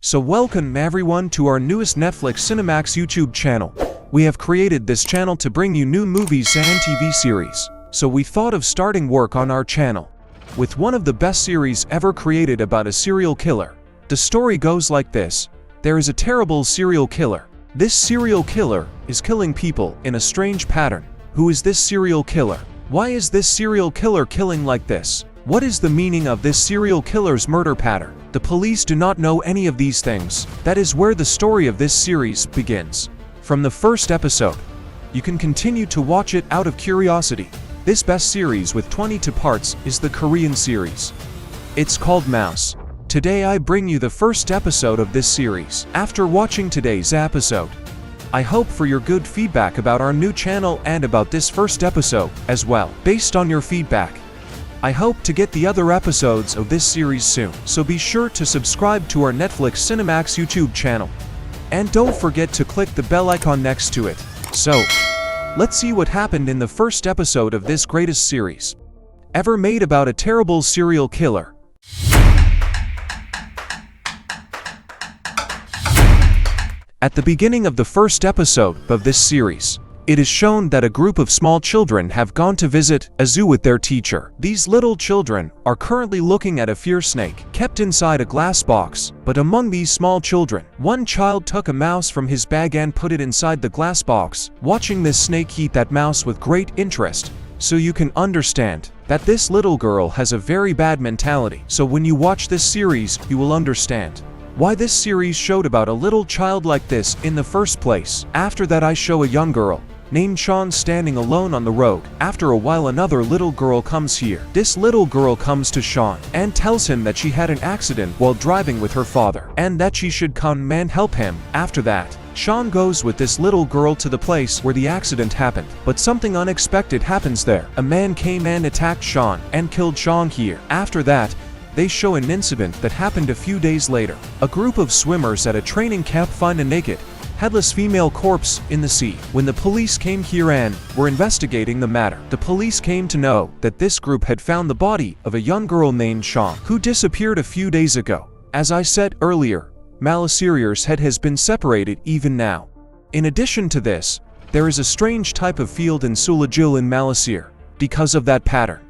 So welcome everyone to our newest Netflix Cinemax YouTube channel. We have created this channel to bring you new movies and TV series. So we thought of starting work on our channel with one of the best series ever created about a serial killer. The story goes like this. There is a terrible serial killer. This serial killer is killing people in a strange pattern. Who is this serial killer? Why is this serial killer killing like this? What is the meaning of this serial killer's murder pattern? The police do not know any of these things. That is where the story of this series begins. From the first episode, you can continue to watch it out of curiosity. This best series with 22 parts is the Korean series. It's called Mouse. Today I bring you the first episode of this series. After watching today's episode, I hope for your good feedback about our new channel and about this first episode as well. Based on your feedback, I hope to get the other episodes of this series soon, so be sure to subscribe to our Netflix Cinemax YouTube channel. And don't forget to click the bell icon next to it. So, let's see what happened in the first episode of this greatest series ever made about a terrible serial killer. At the beginning of the first episode of this series, it is shown that a group of small children have gone to visit a zoo with their teacher. These little children are currently looking at a fear snake kept inside a glass box. But among these small children, one child took a mouse from his bag and put it inside the glass box, watching this snake eat that mouse with great interest. So you can understand that this little girl has a very bad mentality. So when you watch this series, you will understand why this series showed about a little child like this in the first place. After that, I show a young girl named Sean standing alone on the road. After a while, another little girl comes here. This little girl comes to Sean and tells him that she had an accident while driving with her father and that she should come and help him. After that, Sean goes with this little girl to the place where the accident happened. But something unexpected happens there. A man came and attacked Sean and killed Sean here. After that, they show an incident that happened a few days later. A group of swimmers at a training camp find a naked, headless female corpse in the sea. When the police came here and were investigating the matter, the police came to know that this group had found the body of a young girl named Sean, who disappeared a few days ago. As I said earlier, Malasirier's head has been separated even now. In addition to this, there is a strange type of field in Sulajil in Malasir. Because of that pattern,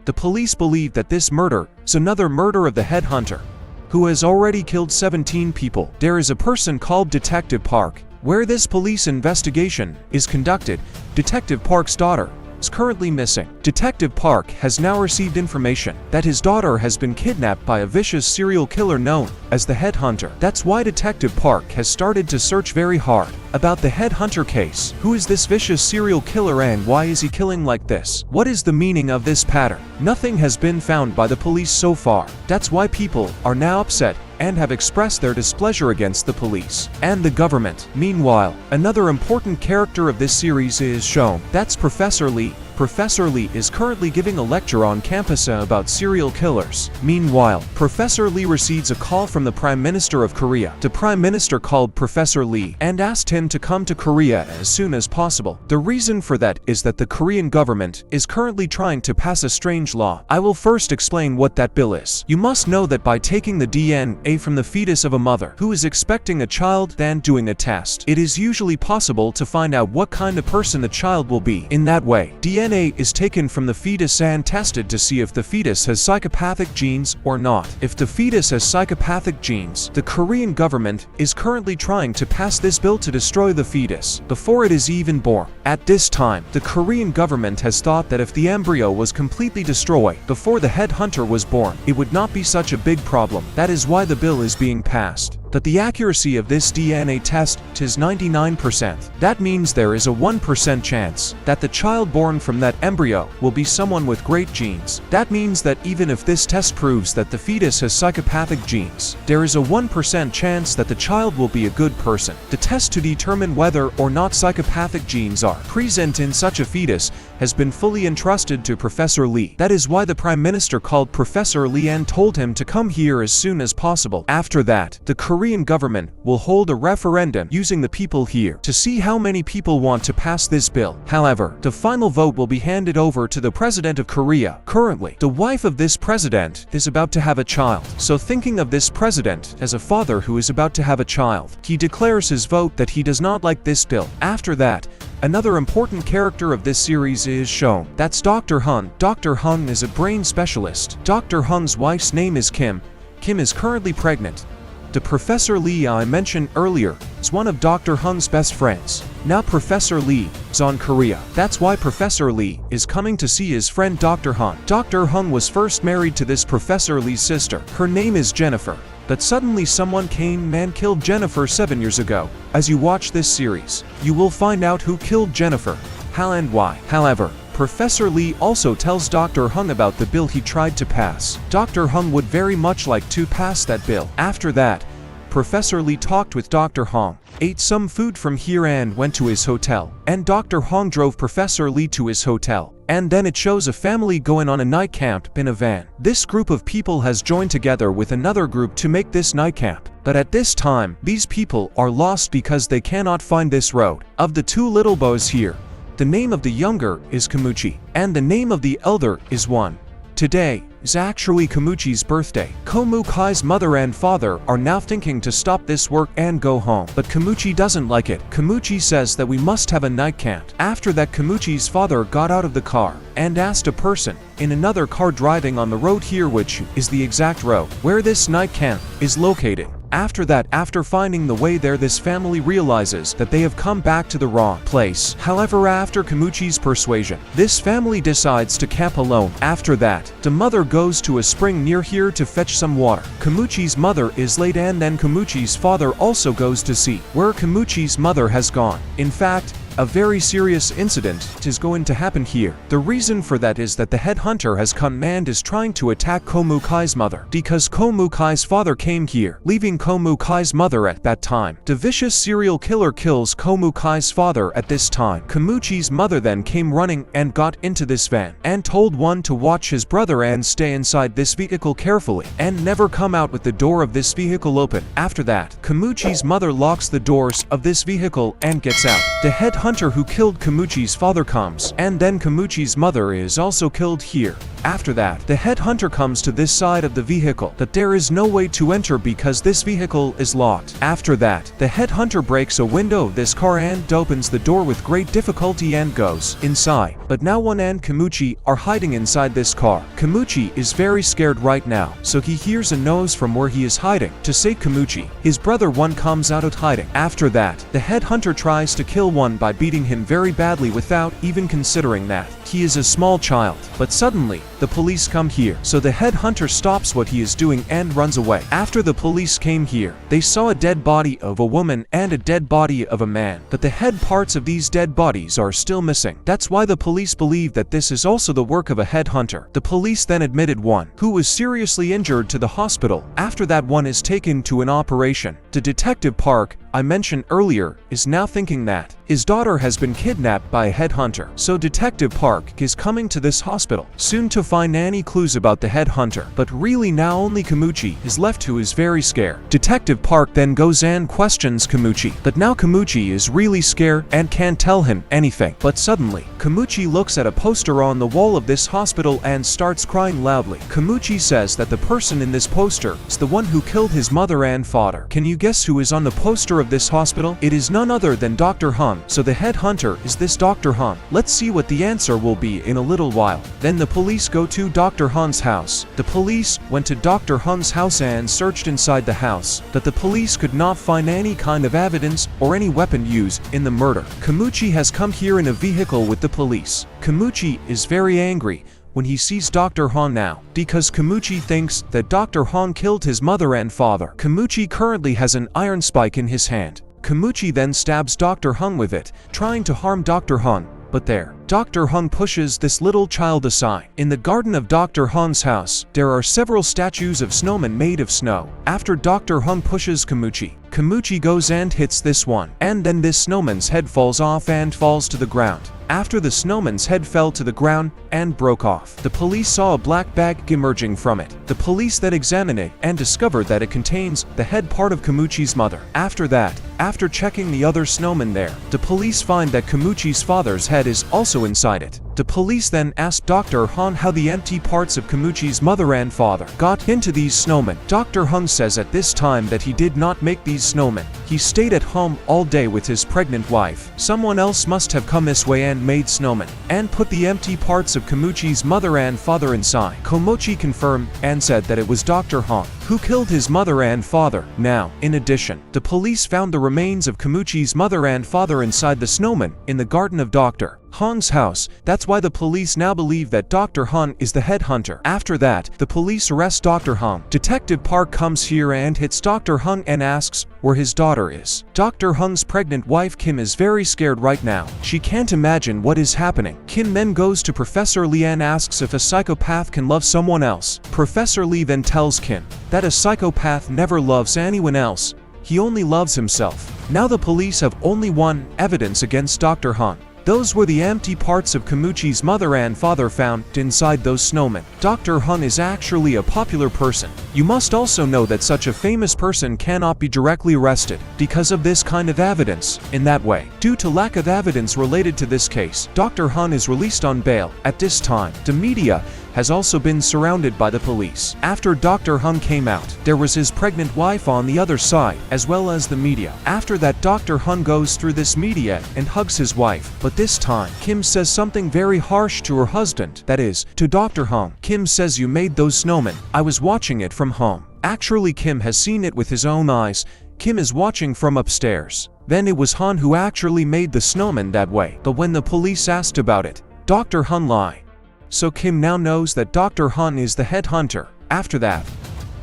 the police believe that this murder is another murder of the headhunter, who has already killed 17 people. There is a person called Detective Park, where this police investigation is conducted. Detective Park's daughter is currently missing. Detective Park has now received information that his daughter has been kidnapped by a vicious serial killer known as the Headhunter. That's why Detective Park has started to search very hard about the Headhunter case. Who is this vicious serial killer and why is he killing like this? What is the meaning of this pattern? Nothing has been found by the police so far. That's why people are now upset and have expressed their displeasure against the police and the government. Meanwhile, another important character of this series is shown. That's Professor Lee. Professor Lee is currently giving a lecture on campus about serial killers. Meanwhile, Professor Lee receives a call from the Prime Minister of Korea. The Prime Minister called Professor Lee and asked him to come to Korea as soon as possible. The reason for that is that the Korean government is currently trying to pass a strange law. I will first explain what that bill is. You must know that by taking the DNA from the fetus of a mother who is expecting a child and doing a test, it is usually possible to find out what kind of person the child will be. In that way, DNA is taken from the fetus and tested to see if the fetus has psychopathic genes or not. If the fetus has psychopathic genes, the Korean government is currently trying to pass this bill to destroy the fetus before it is even born. At this time, the Korean government has thought that if the embryo was completely destroyed before the headhunter was born, it would not be such a big problem. That is why the bill is being passed. That the accuracy of this DNA test is 99%. That means there is a 1% chance that the child born from that embryo will be someone with great genes. That means that even if this test proves that the fetus has psychopathic genes, there is a 1% chance that the child will be a good person. The test to determine whether or not psychopathic genes are present in such a fetus has been fully entrusted to Professor Lee. That is why the Prime Minister called Professor Lee and told him to come here as soon as possible. After that, the Korean government will hold a referendum using the people here to see how many people want to pass this bill. However, the final vote will be handed over to the President of Korea. Currently, the wife of this president is about to have a child. So thinking of this president as a father who is about to have a child, he declares his vote that he does not like this bill. After that, another important character of this series is shown. That's Dr. Hun. Dr. Hun is a brain specialist. Dr. Hun's wife's name is Kim. Kim is currently pregnant. The Professor Lee I mentioned earlier is one of Dr. Hun's best friends. Now Professor Lee is on Korea. That's why Professor Lee is coming to see his friend Dr. Hun. Dr. Hun was first married to this Professor Lee's sister. Her name is Jennifer. But suddenly someone came and killed Jennifer 7 years ago. As you watch this series, you will find out who killed Jennifer, how and why. However, Professor Lee also tells Dr. Hung about the bill he tried to pass. Dr. Hung would very much like to pass that bill. After that, Professor Lee talked with Dr. Hong, ate some food from here and went to his hotel. And Dr. Hong drove Professor Lee to his hotel. And then it shows a family going on a night camp in a van. This group of people has joined together with another group to make this night camp. But at this time, these people are lost because they cannot find this road. Of the two little boys here, the name of the younger is Komuchi, and the name of the elder is Won. Today is actually Komuchi's birthday. Komuchi's mother and father are now thinking to stop this work and go home. But Komuchi doesn't like it. Komuchi says that we must have a night camp. After that, Komuchi's father got out of the car and asked a person in another car driving on the road here, which is the exact road where this night camp is located. After that, after finding the way there, this family realizes that they have come back to the wrong place. However, after Komuchi's persuasion, this family decides to camp alone. After that, the mother goes to a spring near here to fetch some water. Komuchi's mother is late, and then Komuchi's father also goes to see where Komuchi's mother has gone. In fact, a very serious incident is going to happen here. The reason for that is that the headhunter has come and is trying to attack Komuchi's mother because Komuchi's father came here, leaving Komuchi's mother at that time. The vicious serial killer kills Komuchi's father at this time. Komuchi's mother then came running and got into this van and told one to watch his brother and stay inside this vehicle carefully and never come out with the door of this vehicle open. After that, Komuchi's mother locks the doors of this vehicle and gets out. The headhunter who killed Komuchi's father comes, and then Komuchi's mother is also killed here. After that, the headhunter comes to this side of the vehicle, but there is no way to enter because this vehicle is locked. After that, the headhunter breaks a window of this car and opens the door with great difficulty and goes inside. But now Won and Komuchi are hiding inside this car. Komuchi is very scared right now, so he hears a noise from where he is hiding. To save Komuchi, his brother Won comes out of hiding. After that, the headhunter tries to kill Won by beating him very badly without even considering that he is a small child. But suddenly, the police come here, so the headhunter stops what he is doing and runs away. After the police came here, they saw a dead body of a woman and a dead body of a man, but the head parts of these dead bodies are still missing. That's why the police believe that this is also the work of a headhunter. The police then admitted one who was seriously injured to the hospital. After that, one is taken to an operation. The detective Park I mentioned earlier is now thinking that his daughter has been kidnapped by a headhunter. So Detective Park is coming to this hospital soon to find any clues about the headhunter. But really now only Komuchi is left, who is very scared. Detective Park then goes and questions Komuchi. But now Komuchi is really scared and can't tell him anything. But suddenly, Komuchi looks at a poster on the wall of this hospital and starts crying loudly. Komuchi says that the person in this poster is the one who killed his mother and father. Can you guess who is on the poster of this hospital? It is none other than Dr. Hung. So the headhunter is this Dr. Hung. Let's see what the answer will be in a little while. Then the police go to Dr. Hung's house. The police went to Dr. Hung's house and searched inside the house, but the police could not find any kind of evidence or any weapon used in the murder. Komuchi has come here in a vehicle with the police. Komuchi is very angry when he sees Dr. Hong now, because Komuchi thinks that Dr. Hong killed his mother and father. Komuchi currently has an iron spike in his hand. Komuchi then stabs Dr. Hung with it, trying to harm Dr. Hung. But there, Dr. Hung pushes this little child aside. In the garden of Dr. Hung's house, there are several statues of snowmen made of snow. After Dr. Hung pushes Komuchi, Komuchi goes and hits this one, and then this snowman's head falls off and falls to the ground. after the snowman's head fell to the ground and broke off. The police saw a black bag emerging from it. The police then examined it and discovered that it contains the head part of Kamuchi's mother. After that, after checking the other snowman there, the police find that Kamuchi's father's head is also inside it. The police then asked Dr. Han how the empty parts of Kamuchi's mother and father got into these snowmen. Dr. Han says at this time that he did not make these snowmen. He stayed at home all day with his pregnant wife. Someone else must have come this way and made snowmen and put the empty parts of Kamuchi's mother and father inside. Komochi confirmed and said that it was Dr. Han who killed his mother and father. Now, in addition, the police found the remains of Kamuchi's mother and father inside the snowman in the garden of Dr. Han's house. That's why the police now believe that Dr. Han is the headhunter. After that, the police arrest Dr. Han. Detective Park comes here and hits Dr. Han and asks where his daughter is. Dr. Han's pregnant wife Kim is very scared right now. She can't imagine what is happening. Kim then goes to Professor Lee and asks if a psychopath can love someone else. Professor Lee then tells Kim that a psychopath never loves anyone else. He only loves himself. Now the police have only one evidence against Dr. Han. Those were the empty parts of Kamuchi's mother and father found inside those snowmen. Dr. Han is actually a popular person. You must also know that such a famous person cannot be directly arrested because of this kind of evidence. In that way, due to lack of evidence related to this case, Dr. Han is released on bail. At this time, the media has also been surrounded by the police. After Dr. Han came out, there was his pregnant wife on the other side, as well as the media. After that, Dr. Han goes through this media and hugs his wife, but this time, Kim says something very harsh to her husband, that is, to Dr. Han. Kim says, "You made those snowmen. I was watching it from home." Actually, Kim has seen it with his own eyes. Kim is watching from upstairs. Then it was Han who actually made the snowman that way. But when the police asked about it, Dr. Han lied. So Kim now knows that Dr. Han is the headhunter. After that,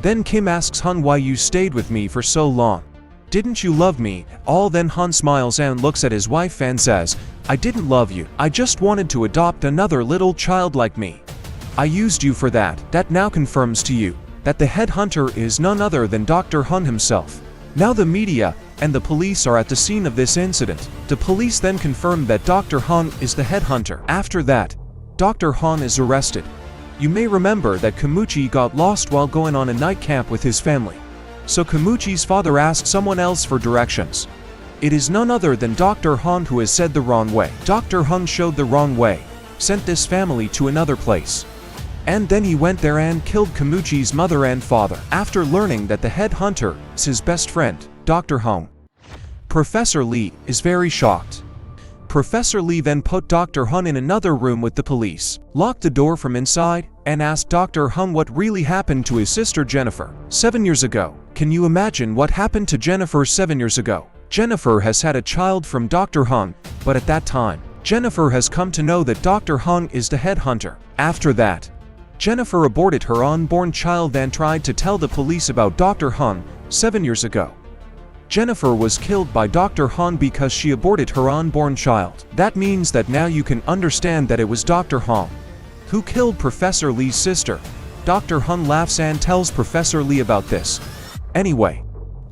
then Kim asks Han, "Why you stayed with me for so long? Didn't you love me?" All then Han smiles and looks at his wife and says, "I didn't love you. I just wanted to adopt another little child like me. I used you for that." That now confirms to you that the headhunter is none other than Dr. Han himself. Now the media and the police are at the scene of this incident. The police then confirm that Dr. Han is the headhunter. After that, Dr. Han is arrested. You may remember that Kamuchi got lost while going on a night camp with his family. So Kamuchi's father asked someone else for directions. It is none other than Dr. Han who has said the wrong way. Dr. Han showed the wrong way, sent this family to another place. And then he went there and killed Kamuchi's mother and father. After learning that the headhunter is his best friend, Dr. Han, Professor Lee is very shocked. Professor Lee then put Dr. Han in another room with the police, locked the door from inside, and asked Dr. Han what really happened to his sister Jennifer 7 years ago. Can you imagine what happened to Jennifer 7 years ago? Jennifer has had a child from Dr. Han, but at that time, Jennifer has come to know that Dr. Han is the headhunter. After that, Jennifer aborted her unborn child and tried to tell the police about Dr. Han 7 years ago. Jennifer was killed by Dr. Han because she aborted her unborn child. That means that now you can understand that it was Dr. Han who killed Professor Lee's sister. Dr. Han laughs and tells Professor Lee about this. Anyway,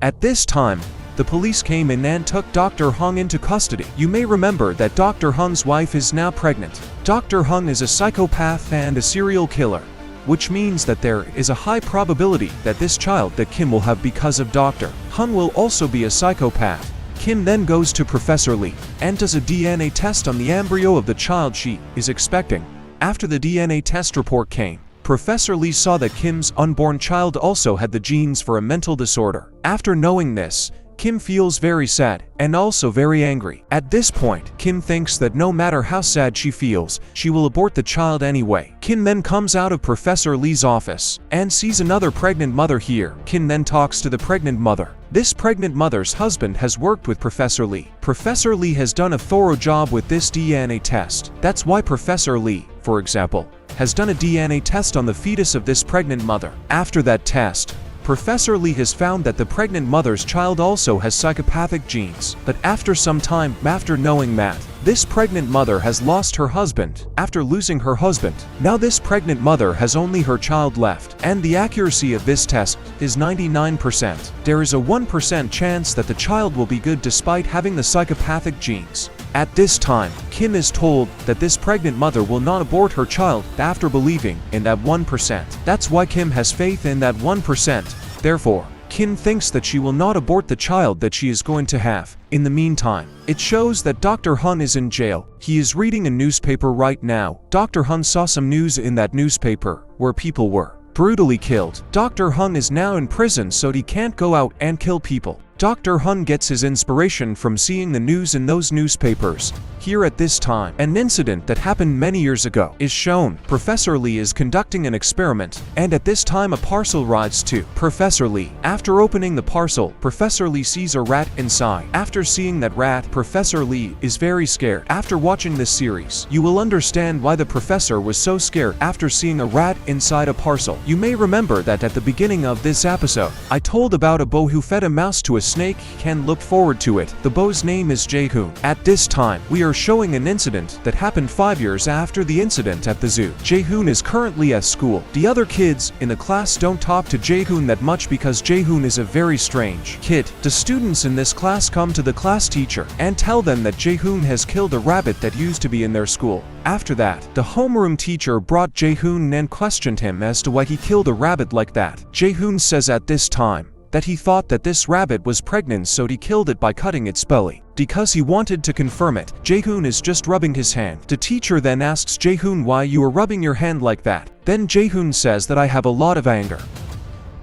at this time, the police came in and took Dr. Han into custody. You may remember that Dr. Han's wife is now pregnant. Dr. Han is a psychopath and a serial killer, which means that there is a high probability that this child that Kim will have because of Dr. Han will also be a psychopath. Kim then goes to Professor Lee and does a DNA test on the embryo of the child she is expecting. After the DNA test report came, Professor Lee saw that Kim's unborn child also had the genes for a mental disorder. After knowing this, Kim feels very sad and also very angry. At this point, Kim thinks that no matter how sad she feels, she will abort the child anyway. Kim then comes out of Professor Lee's office and sees another pregnant mother here. Kim then talks to the pregnant mother. This pregnant mother's husband has worked with Professor Lee. Professor Lee has done a thorough job with this DNA test. That's why Professor Lee, for example, has done a DNA test on the fetus of this pregnant mother. After that test, Professor Lee has found that the pregnant mother's child also has psychopathic genes. But after some time after knowing that, this pregnant mother has lost her husband. After losing her husband, now this pregnant mother has only her child left. And the accuracy of this test is 99%. There is a 1% chance that the child will be good despite having the psychopathic genes. At this time, Kim is told that this pregnant mother will not abort her child after believing in that 1%. That's why Kim has faith in that 1%. Therefore, Kim thinks that she will not abort the child that she is going to have. In the meantime, it shows that Dr. Hun is in jail. He is reading a newspaper right now. Dr. Hun saw some news in that newspaper where people were brutally killed. Dr. Hun is now in prison, so he can't go out and kill people. Dr. Hun gets his inspiration from seeing the news in those newspapers. Here at this time, an incident that happened many years ago is shown. Professor Lee is conducting an experiment, and at this time a parcel arrives to Professor Lee. After opening the parcel, Professor Lee sees a rat inside. After seeing that rat, Professor Lee is very scared. After watching this series, you will understand why the professor was so scared after seeing a rat inside a parcel. You may remember that at the beginning of this episode, I told about a beau who fed a mouse to a snake. Can look forward to it. The beau's name is Jae-hoon. At this time, we are showing an incident that happened 5 years after the incident at the zoo. Jae-hoon is currently at school. The other kids in the class don't talk to Jae-hoon that much because Jae-hoon is a very strange kid. The students in this class come to the class teacher and tell them that Jae-hoon has killed a rabbit that used to be in their school. After that, the homeroom teacher brought Jae-hoon and questioned him as to why he killed a rabbit like that. Jae-hoon says at this time that he thought that this rabbit was pregnant, so he killed it by cutting its belly. Because he wanted to confirm it, Jae-hoon is just rubbing his hand. The teacher then asks Jae-hoon why you are rubbing your hand like that. Then Jae-hoon says that I have a lot of anger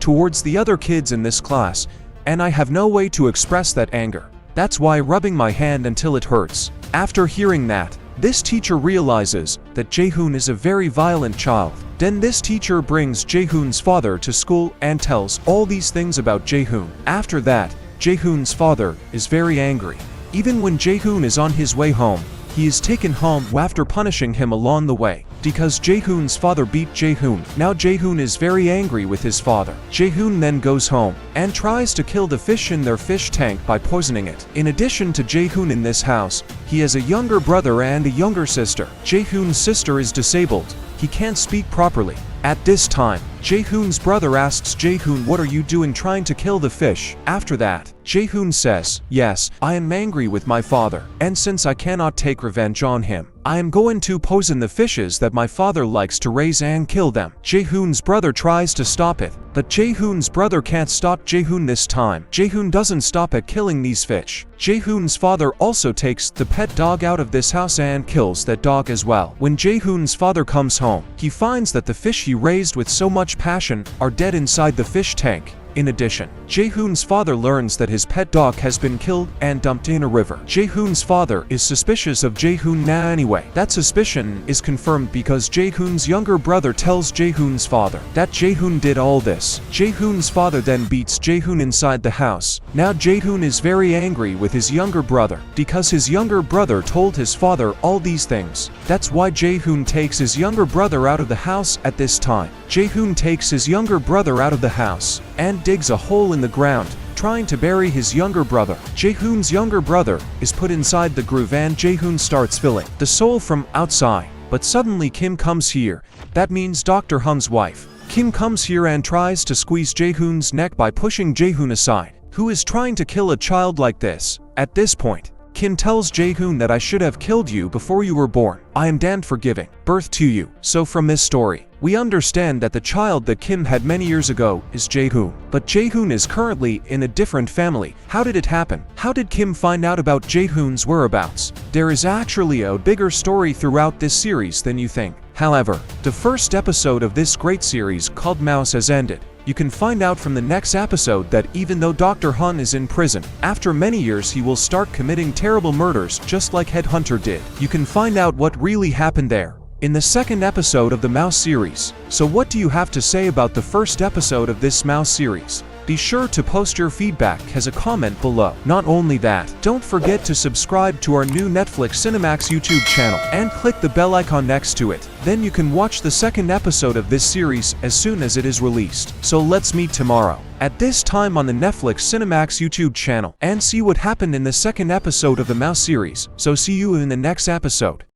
towards the other kids in this class, and I have no way to express that anger. That's why rubbing my hand until it hurts. After hearing that, this teacher realizes that Jae-hoon is a very violent child. Then this teacher brings Jae-hoon's father to school and tells all these things about Jae-hoon. After that, Jae-hoon's father is very angry. Even when Jae-hoon is on his way home, he is taken home after punishing him along the way because Jae-hoon's father beat Jae-hoon. Now Jae-hoon is very angry with his father. Jae-hoon then goes home and tries to kill the fish in their fish tank by poisoning it. In addition to Jae-hoon in this house, he has a younger brother and a younger sister. Jae-hoon's sister is disabled. He can't speak properly. At this time, Jae-hoon's brother asks Jae-hoon, what are you doing trying to kill the fish? After that, Jae-hoon says, yes, I am angry with my father, and since I cannot take revenge on him, I am going to poison the fishes that my father likes to raise and kill them. Jae-hoon's brother tries to stop it, but Jae-hoon's brother can't stop Jae-hoon this time. Jae-hoon doesn't stop at killing these fish. Jae-hoon's father also takes the pet dog out of this house and kills that dog as well. When Jae-hoon's father comes home, he finds that the fish he raised with so much passion are dead inside the fish tank. In addition, Jae-hoon's father learns that his pet dog has been killed and dumped in a river. Jae-hoon's father is suspicious of Jae-hoon now anyway. That suspicion is confirmed because Jae-hoon's younger brother tells Jae-hoon's father that Jae-hoon did all this. Jae-hoon's father then beats Jae-hoon inside the house. Now Jae-hoon is very angry with his younger brother because his younger brother told his father all these things. That's why Jae-hoon takes his younger brother out of the house at this time. Jae-hoon takes his younger brother out of the house and digs a hole in the ground, trying to bury his younger brother. Jae-hoon's younger brother is put inside the groove and Jae-hoon starts filling the soul from outside. But suddenly Kim comes here. That means Dr. Hun's wife. Kim comes here and tries to squeeze Jae-hoon's neck by pushing Jae-hoon aside. Who is trying to kill a child like this? At this point, Kim tells Jae-hoon that I should have killed you before you were born. I am damned for giving birth to you. So from this story, we understand that the child that Kim had many years ago is Jae-hoon. But Jae-hoon is currently in a different family. How did it happen? How did Kim find out about Jae-hoon's whereabouts? There is actually a bigger story throughout this series than you think. However, the first episode of this great series called Mouse has ended. You can find out from the next episode that even though Dr. Hun is in prison, after many years he will start committing terrible murders just like Headhunter did. You can find out what really happened there in the second episode of the Mouse series. So what do you have to say about the first episode of this Mouse series? Be sure to post your feedback as a comment below. Not only that, don't forget to subscribe to our new Netflix Cinemax YouTube channel and click the bell icon next to it. Then you can watch the second episode of this series as soon as it is released. So let's meet tomorrow at this time on the Netflix Cinemax YouTube channel and see what happened in the second episode of the Mouse series. So see you in the next episode.